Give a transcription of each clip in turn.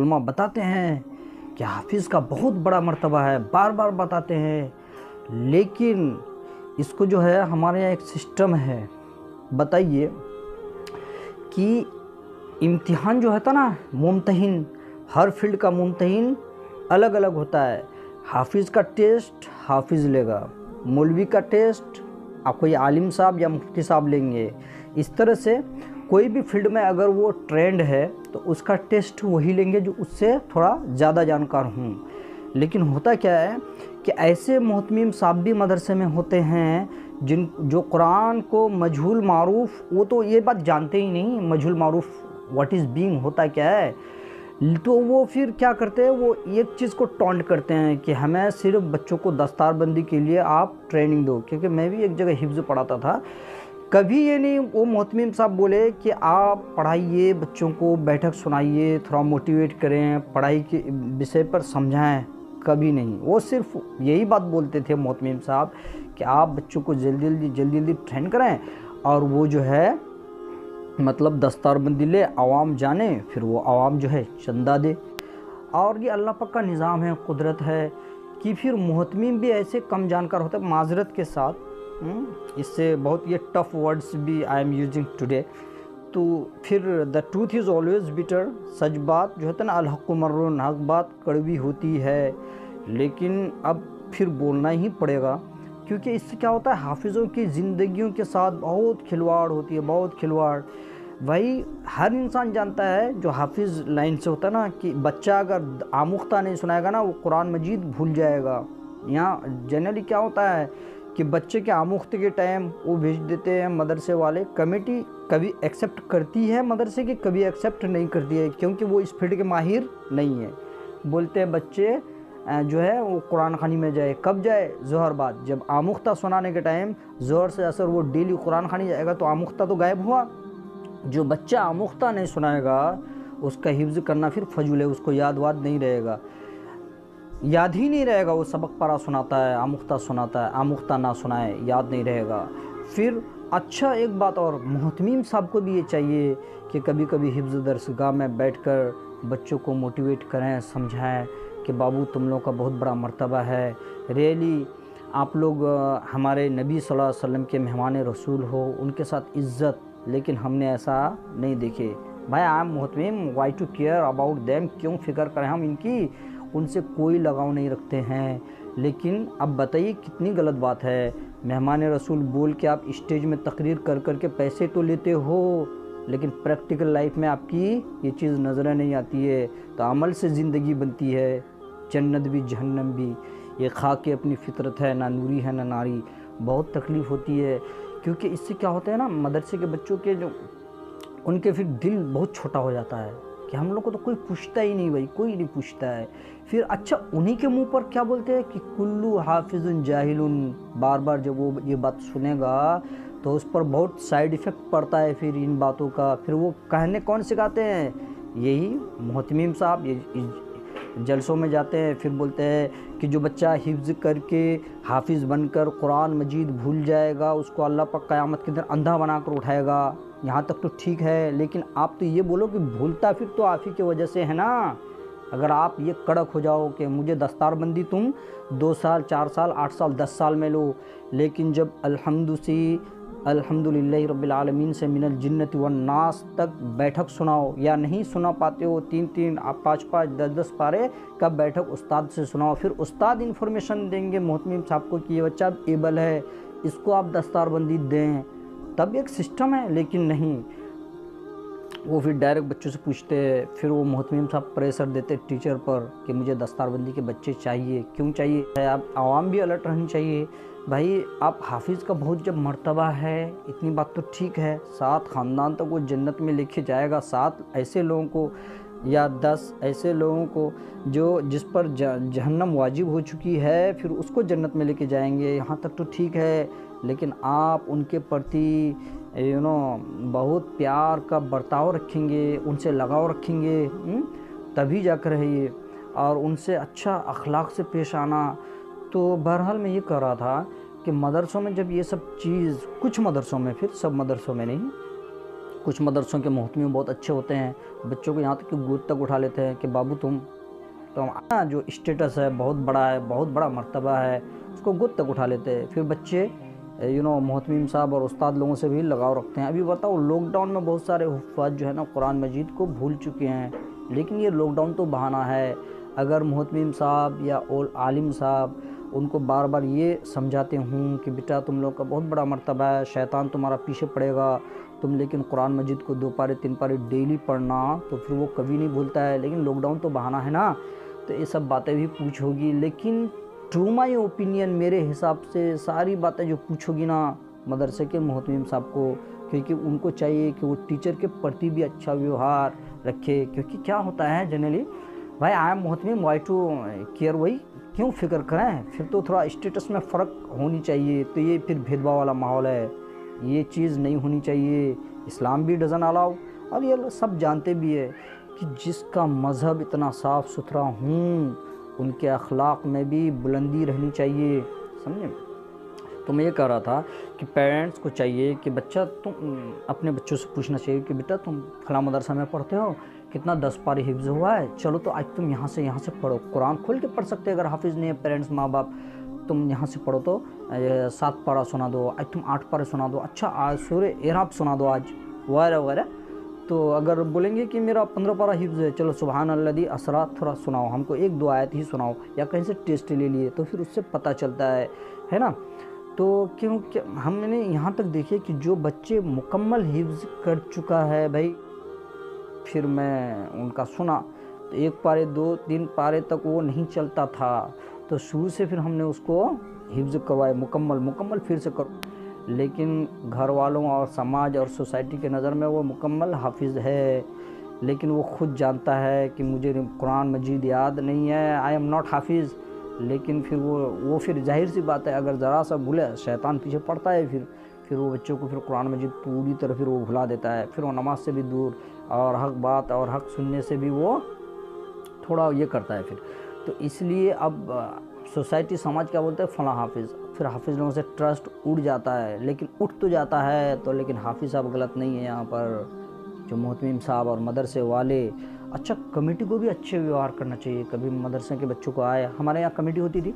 उलमा बताते हैं कि हाफिज़ का बहुत बड़ा मर्तबा है, बार बार बताते हैं, लेकिन इसको जो है हमारे यहाँ एक सिस्टम है। बताइए कि इम्तिहान जो होता ना, मुम्तहिन, हर फील्ड का मुम्तहिन अलग अलग होता है। हाफिज़ का टेस्ट हाफिज़ लेगा, मौलवी का टेस्ट कोई आलिम साहब या मुफ्ती साहब लेंगे। इस तरह से कोई भी फील्ड में अगर वो ट्रेंड है तो उसका टेस्ट वही लेंगे जो उससे थोड़ा ज़्यादा जानकार हों। लेकिन होता क्या है कि ऐसे मोहतमीम साहब भी मदरसे में होते हैं जो कुरान को मजहूल मारूफ, वो तो ये बात जानते ही नहीं मजहूल मारूफ व्हाट इज़ बीइंग होता क्या है। तो वो फिर क्या करते हैं, वो एक चीज़ को टॉन्ट करते हैं कि हमें सिर्फ बच्चों को दस्तारबंदी के लिए आप ट्रेनिंग दो। क्योंकि मैं भी एक जगह हिफ्ज़ पढ़ाता था, कभी ये नहीं वो मोहतमीम साहब बोले कि आप पढ़ाइए, बच्चों को बैठक सुनाइए, थोड़ा मोटिवेट करें, पढ़ाई के विषय पर समझाएं, कभी नहीं। वो सिर्फ यही बात बोलते थे मोहतमीम साहब कि आप बच्चों को जल्दी जल्दी ट्रेन करें और वो जो है मतलब दस्तारबंदी ले, आवाम जाने, फिर वो आवाम जो है चंदा दे। और ये अल्लाह पाक का निज़ाम है, कुदरत है कि फिर मोहतमीम भी ऐसे कम जानकार होते हैं, माजरत के साथ। इससे बहुत ये टफ वर्ड्स भी आई एम यूजिंग टुडे। तो फिर the truth is always bitter, सच बात जो होता है ना, अल हक़्क़ु मर्रुन, हक़ बात कड़वी होती है, लेकिन अब फिर बोलना ही पड़ेगा। क्योंकि इससे क्या होता है, हाफिज़ों की ज़िंदगियों के साथ बहुत खिलवाड़ होती है, बहुत खिलवाड़। भाई हर इंसान जानता है जो हाफिज़ लाइन से होता है ना, कि बच्चा अगर आमुख्ता नहीं सुनाएगा ना, वो कुरान मजीद भूल जाएगा। यहाँ जनरली क्या होता है कि बच्चे के आमुख्ते के टाइम वो भेज देते हैं मदरसे वाले, कमेटी कभी एक्सेप्ट करती है मदरसे की, कभी एक्सेप्ट नहीं करती है, क्योंकि वो इस फील्ड के माहिर नहीं है। बोलते हैं बच्चे जो है वो कुरान खानी में जाए, कब जाए, ज़ोहर बाद, जब आमुख्ता सुनाने के टाइम ज़ोहर से असर वो डेली कुरान खानी जाएगा तो आमुख्ता तो गायब हुआ। जो बच्चा आमुख्ता नहीं सुनाएगा उसका हिफ्ज़ करना फिर फजूल है, उसको याद वाद नहीं रहेगा, याद ही नहीं रहेगा। वो सबक परा सुनाता है, आमुख्ता सुनाता है, आमुख्ता ना सुनाए याद नहीं रहेगा। फिर अच्छा एक बात और, मोहतमीम साहब को भी ये चाहिए कि कभी कभी हिफ्ज़ दरसगाह में बैठकर बच्चों को मोटिवेट करें, समझाएं कि बाबू तुम लोग का बहुत बड़ा मर्तबा है, रियली आप लोग हमारे नबी सल्लल्लाहु अलैहि वसल्लम के मेहमान रसूल हो, उनके साथ इज़्ज़त, लेकिन हमने ऐसा नहीं देखे। भाई आई एम मोहतमीम, why to care about them, क्यों फ़िक्र करें हम इनकी, उनसे कोई लगाव नहीं रखते हैं। लेकिन अब बताइए कितनी गलत बात है, मेहमान रसूल बोल के आप स्टेज में तकरीर कर कर के पैसे तो लेते हो, लेकिन प्रैक्टिकल लाइफ में आपकी ये चीज़ नज़र नहीं आती है। तो अमल से ज़िंदगी बनती है, जन्नत भी जहन्नम भी। ये खाके अपनी फितरत है, ना नूरी है ना नारी। बहुत तकलीफ़ होती है, क्योंकि इससे क्या होता है ना, मदरसे के बच्चों के जो उनके फिर दिल बहुत छोटा हो जाता है कि हम लोग को तो कोई पूछता ही नहीं, भाई कोई नहीं पूछता है। फिर अच्छा उन्हीं के मुंह पर क्या बोलते हैं कि कुल्लू हाफिजुन जाहिलुन, बार बार जब वो ये बात सुनेगा तो उस पर बहुत साइड इफ़ेक्ट पड़ता है फिर इन बातों का। फिर वो कहने कौन सिखाते हैं, यही मोहतमीम साहब। ये जलसों में जाते हैं, फिर बोलते हैं कि जो बच्चा हिफ्ज़ करके हाफिज़ बनकर कुरान मजीद भूल जाएगा, उसको अल्लाह पाक क़यामत के दिन अंधा बनाकर उठाएगा। यहाँ तक तो ठीक है, लेकिन आप तो ये बोलो कि भूलता फिर तो आप ही की वजह से है ना। अगर आप ये कड़क हो जाओ कि मुझे दस्तारबंदी तुम 2 साल 4 साल 8 साल 10 साल में लो, लेकिन जब अल्हम्दुलिल्लाह रब्बिल आलमीन से मिनल जिन्नत वन नास तक बैठक सुनाओ, या नहीं सुना पाते हो 3-3 5-5 10-10 पारे का बैठक उस्ताद से सुनाओ। फिर उस्ताद इन्फॉर्मेशन देंगे मोहतमीम साहब को कि ये बच्चा एबल है, इसको आप दस्तारबंदी दें, तब एक सिस्टम है। लेकिन नहीं, वो फिर डायरेक्ट बच्चों से पूछते हैं, फिर वो मोहतमीम साहब प्रेशर देते टीचर पर कि मुझे दस्तारबंदी के बच्चे चाहिए। क्यों चाहिए? आप आवाम भी अलर्ट रहनी चाहिए। भाई आप हाफिज़ का बहुत जब मर्तबा है, इतनी बात तो ठीक है, 7 ख़ानदान तक वो जन्नत में लेके जाएगा, 7 ऐसे लोगों को या 10 ऐसे लोगों को जो जिस पर जहन्नम वाजिब हो चुकी है, फिर उसको जन्नत में लेके जाएंगे, यहाँ तक तो ठीक है। लेकिन आप उनके प्रति बहुत प्यार का बर्ताव रखेंगे, उनसे लगाव रखेंगे, तभी जाकर है ये, और उनसे अच्छा अखलाक से पेश आना। तो बहरहाल मैं ये कह रहा था कि मदरसों में जब ये सब चीज़, कुछ मदरसों में, फिर सब मदरसों में नहीं, कुछ मदरसों के मोहतमिम बहुत अच्छे होते हैं, बच्चों को यहाँ तक कि गोद तक उठा लेते हैं कि बाबू तुम तो जो स्टेटस है बहुत बड़ा है, बहुत बड़ा मर्तबा है, उसको गोद तक उठा लेते हैं। फिर बच्चे मोहतमिम साहब और उस्ताद लोगों से भी लगाव रखते हैं। अभी बताओ लॉकडाउन में बहुत सारे हुफ़ाज़ जो है ना कुरान मजीद को भूल चुके हैं, लेकिन ये लॉकडाउन तो बहाना है। अगर मोहतमिम साहब या आलिम साहब उनको बार बार ये समझाते हूँ कि बेटा तुम लोग का बहुत बड़ा मर्तबा है, शैतान तुम्हारा पीछे पड़ेगा, तुम लेकिन कुरान मजीद को 2 पारे 3 पारे डेली पढ़ना, तो फिर वो कभी नहीं भूलता है। लेकिन लॉकडाउन तो बहाना है ना, तो ये सब बातें भी पूछ होगी। लेकिन टू माई ओपिनियन, मेरे हिसाब से सारी बातें जो पूछोगी ना मदरसे के मोहतमिम साहब को, क्योंकि उनको चाहिए कि वो टीचर के प्रति भी अच्छा व्यवहार रखे। क्योंकि क्या होता है जनरली, भाई आई एम मोहतमिम, वाई टू केयर, वही क्यों फ़िक्र करें, फिर तो थोड़ा स्टेटस में फ़र्क होनी चाहिए। तो ये फिर भेदभाव वाला माहौल है, ये चीज़ नहीं होनी चाहिए। इस्लाम भी डज़न अलाउ, और ये सब जानते भी है कि जिसका मज़हब इतना साफ़ सुथरा हूँ उनके अखलाक में भी बुलंदी रहनी चाहिए, समझे। तो मैं ये कह रहा था कि पेरेंट्स को चाहिए कि बच्चा तुम अपने बच्चों से पूछना चाहिए कि बेटा तुम फलां मदरसा में पढ़ते हो, कितना 10 पारी हिफ्ज़ हुआ है, चलो तो आज तुम यहाँ से पढ़ो। कुरान खोल के पढ़ सकते हैं अगर हाफिज़ नहीं है पेरेंट्स माँ बाप, तुम यहाँ से पढ़ो तो 7 पारा सुना दो, आज तुम 8 पारे सुना दो, अच्छा आज सूरह एराब सुना दो आज, वगैरह वगैरह। तो अगर बोलेंगे कि मेरा 15 पारा हिफ्ज़ है, चलो सुबहान अल्लज़ी असरा थोड़ा सुनाओ, हमको 1-2 आयत ही सुनाओ, या कहीं से टेस्ट ले लिए, तो फिर उससे पता चलता है ना। तो क्योंकि हमने यहाँ तक देखिए कि जो बच्चे मुकम्मल हिफ्ज़ कर चुका है भाई, फिर मैं उनका सुना तो 1 पारे 2-3 पारे तक वो नहीं चलता था, तो शुरू से फिर हमने उसको हिफ्ज़ करवाए मुकम्मल फिर से करो। लेकिन घर वालों और समाज और सोसाइटी के नज़र में वो मुकम्मल हाफिज़ है, लेकिन वो ख़ुद जानता है कि मुझे कुरान मजीद याद नहीं है, आई एम नॉट हाफिज़। लेकिन फिर वो फिर जाहिर सी बात है, अगर ज़रा सा भूले शैतान पीछे पड़ता है, फिर वो बच्चों को फिर कुरान मजीद पूरी तरह फिर वो भुला देता है, फिर वो नमाज से भी दूर और हक बात और हक सुनने से भी वो थोड़ा ये करता है फिर। तो इसलिए अब सोसाइटी समाज क्या बोलते हैं, फला हाफिज़, फिर हाफिज़ लोगों से ट्रस्ट उड़ जाता है। लेकिन उठ तो जाता है तो, लेकिन हाफिज़ साहब गलत नहीं है यहाँ पर, जो मोहतमिम साहब और मदरसे वाले। अच्छा, कमेटी को भी अच्छे व्यवहार करना चाहिए। कभी मदरसे के बच्चों को आए, हमारे यहाँ कमेटी होती थी,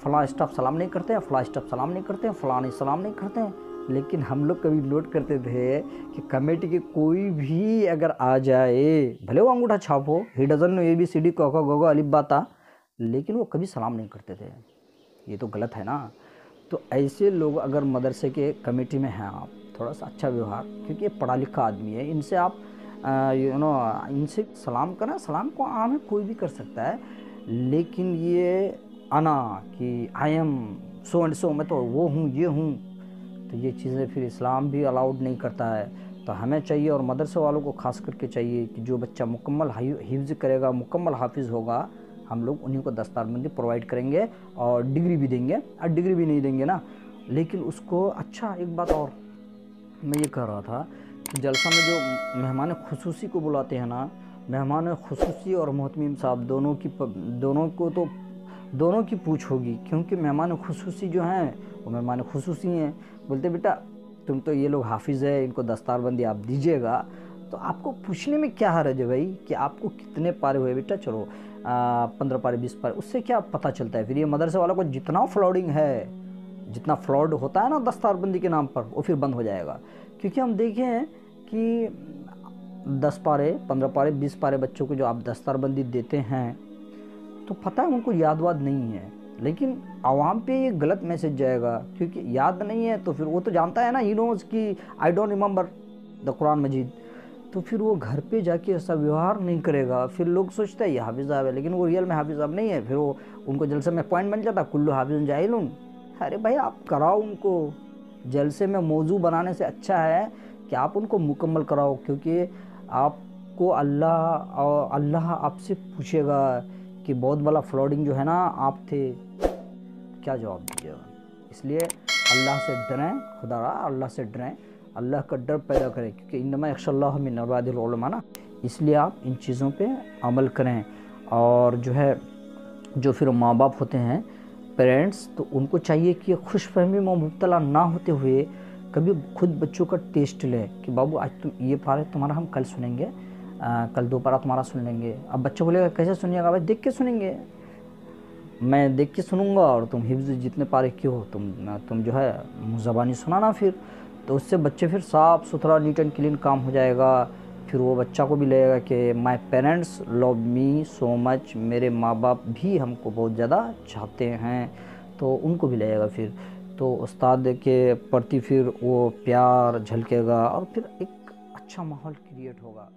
फ़लाँ स्टाफ सलाम नहीं करते हैं, फ़लाँ स्टाफ सलाम नहीं करते हैं, फ़लाँ नहीं सलाम नहीं करते हैं। लेकिन हम लोग कभी नोट करते थे कि कमेटी के कोई भी अगर आ जाए, भले वो अंगूठा छाप हो, ही डज़न नो ABCD क ख ग घ अलिफ बा ता, लेकिन वो कभी सलाम नहीं करते थे। ये तो गलत है ना। तो ऐसे लोग अगर मदरसे के कमेटी में हैं आप, थोड़ा सा अच्छा व्यवहार, क्योंकि ये पढ़ा लिखा आदमी है, इनसे आप इनसे सलाम करना, सलाम को आम है कोई भी कर सकता है। लेकिन ये आना कि I am so and so, मैं तो वो हूँ ये हूँ, तो ये चीज़ें फिर इस्लाम भी अलाउड नहीं करता है। तो हमें चाहिए और मदरसे वालों को ख़ास करके चाहिए कि जो बच्चा मुकम्मल हिफ्ज़ करेगा, मुकम्मल हाफिज़ होगा, हम लोग उन्हीं को दस्तारबंदी प्रोवाइड करेंगे और डिग्री भी देंगे। और डिग्री भी नहीं देंगे ना, लेकिन उसको अच्छा। एक बात और मैं ये कह रहा था कि जलसा में जो मेहमान खुसूसी को बुलाते हैं ना, मेहमान खुसूसी और मोहतमिम साहब दोनों की पूछ होगी, क्योंकि मेहमान खुसूसी जो हैं वो मेहमान खुसूसी हैं। बोलते बेटा तुम तो ये लोग हाफिज़ है, इनको दस्तारबंदी आप दीजिएगा, तो आपको पूछने में क्या हर्ज है भाई कि आपको कितने पारे हुए बेटा, चलो 15 पारे 20 पारे, उससे क्या पता चलता है। फिर ये मदरसे वालों को जितना फ्लॉडिंग है, जितना फ्लॉड होता है ना दस्तारबंदी के नाम पर, वो फिर बंद हो जाएगा। क्योंकि हम देखे हैं कि 10 पारे 15 पारे 20 पारे बच्चों को जो आप दस्तारबंदी देते हैं, तो पता है उनको याद वाद नहीं है, लेकिन आवाम पे ये गलत मैसेज जाएगा, क्योंकि याद नहीं है तो फिर वो तो जानता है ना, ही नोज़ कि I don't remember the Quran Majid, तो फिर वो घर पे जाके ऐसा व्यवहार नहीं करेगा। फिर लोग सोचते हैं ये हाफिज़ साहब है, लेकिन वो रियल में हाफिज़ साहब नहीं है। फिर वो उनको जलसे में पॉइंट बन जाता, कुल्लू हाफिज़ जाहिलुन। अरे भाई आप कराओ उनको, जलसे में मौजू बनाने से अच्छा है कि आप उनको मुकम्मल कराओ, क्योंकि आपको अल्लाह आपसे पूछेगा कि बहुत बड़ा फ्लॉडिंग जो है ना आप थे, क्या जवाब दीजिएगा। इसलिए अल्लाह से डरें, खुदा अल्लाह से डरें, अल्लाह का डर पैदा करें, क्योंकि इन्नमा यख्शल्लाह मिन इबादिल उलमा ना। इसलिए आप इन चीज़ों पे अमल करें। और जो फिर माँ बाप होते हैं पेरेंट्स, तो उनको चाहिए कि खुशफहमी में मुब्तला ना होते हुए कभी खुद बच्चों का टेस्ट ले कि बाबू आज तुम ये पारा तुम्हारा हम कल सुनेंगे, कल 2 पारा तुम्हारा सुन लेंगे। अब बच्चा बोलेगा कैसे सुनिएगा, भाई देख के सुनेंगे, मैं देख के सुनूंगा और तुम हिफ्ज़ जितने पारे की हो तुम जो है मुँह ज़बानी सुनाना फिर। तो उससे बच्चे फिर साफ़ सुथरा नीट एंड क्लीन काम हो जाएगा। फिर वो बच्चा को भी लगेगा कि my parents love me so much, मेरे माँ बाप भी हमको बहुत ज़्यादा चाहते हैं, तो उनको भी लगेगा फिर। तो उस्ताद के प्रति फिर वो प्यार झलकेगा और फिर एक अच्छा माहौल क्रिएट होगा।